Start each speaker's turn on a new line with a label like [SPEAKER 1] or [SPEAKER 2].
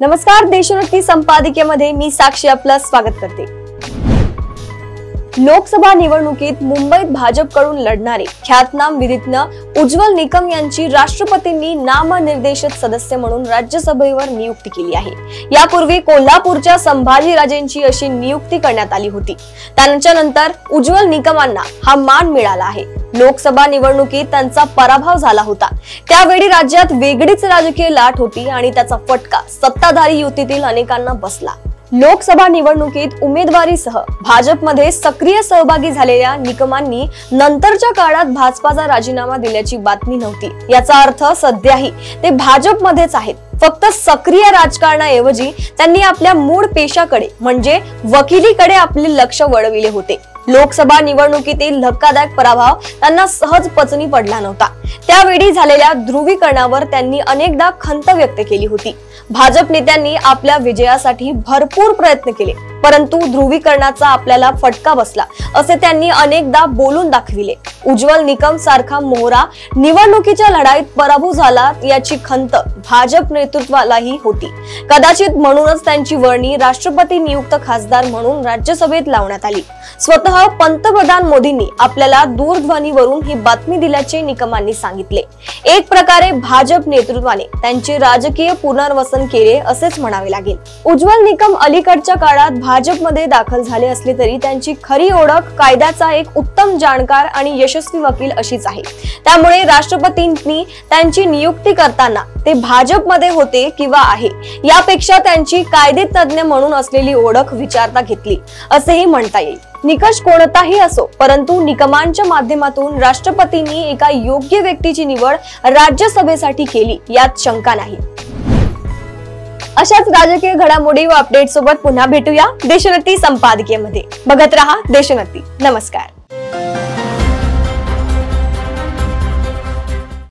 [SPEAKER 1] नमस्कार, देशोन्नती संपादकीयमध्ये मी साक्षी आपलं स्वागत करते। लोकसभा निवडणुकीत मुंबईत भाजपकडून लढणारे ख्यातनाम विधिज्ञ उज्ज्वल निकम यांची राष्ट्रपतींनी नामनिर्देशित सदस्य म्हणून राज्यसभेवर नियुक्ती केली आहे। यापूर्वी कोल्हापूरच्या संभाजीराजेंची अशी नियुक्ती करण्यात आली होती। त्यानंतर उज्ज्वल निकमांना हा मान मिळाला आहे। लोकसभा निवडणुकीत त्यांचा पराभव झाला होता। त्यावेळी राज्यात वेगळीच राजकीय लाट होती आणि त्याचा फटका सत्ताधारी युतीतील अनेकांना बसला। लोकसभा निवडणुकीत उमेदवारीसह भाजपमध्ये सक्रिय सहभागी झालेल्या निकमांनी नंतरच्या काळात भाजपाचा राजीनामा दिल्याची बातमी नव्हती। याचा अर्थ सध्याही ते भाजपमध्येच आहेत। फक्त सक्रिय राजकारणाऐवजी त्यांनी आपल्या मूळ पेशाकडे म्हणजे वकिलीकडे आपले लक्ष वळविले होते। लोकसभा निवडणुकीतील धक्कादायक पराभव त्यांना सहज पचनी पडला नव्हता। त्यावेळी झालेल्या ध्रुवीकरणावर त्यांनी अनेकदा खंत व्यक्त केली होती। भाजप नेत्यांनी आपल्या विजयासाठी भरपूर प्रयत्न केले, परंतु ध्रुवीकरणाचा आपल्याला फटका बसला असे त्यांनी अनेकदा बोलून दाखविले। उज्ज्वल निकम सारखा मोहरा निवडणुकीच्या लढाईत पराभूत झाला याची खंत भाजप नेतृत्वालाही होती। कदाचित म्हणूनच त्यांची वर्णी राष्ट्रपती नियुक्त खासदार म्हणून राज्यसभेत लावण्यात आली। स्वतः पंतप्रधान मोदींनी आपल्याला दूरध्वनीवरून ही बातमी दिल्याचे निकमांनी सांगितले। एक प्रकारे भाजप नेतृत्वाने त्यांचे राजकीय पुनर्वसन केले असेच म्हणावे लागेल। उज्ज्वल निकम अलीकडच्या काळात भाजपमध्ये दाखल झाले असले तरी त्यांची खरी ओळख कायद्याचा एक उत्तम जाणकार आणि यशस्वी वकील अशीच आहे। त्यामुळे राष्ट्रपतींनी त्यांची नियुक्ती करताना ते भाजपमध्ये होते किंवा आहे यापेक्षा त्यांची कायदेतज्ञ म्हणून असलेली ओळख विचारता घेतली असेही म्हणता येईल। निकष कोणताही असो, परंतु निकमांच्या माध्यमातून राष्ट्रपतींनी एका योग्य व्यक्तीची निवड राज्यसभेसाठी केली यात शंका नाही। अशाच राजकीय घडामोडी व अपडेट सोबत पुन्हा भेटूया देशोन्नती संपादकीयमध्ये। बघत रहा देशोन्नती। नमस्कार।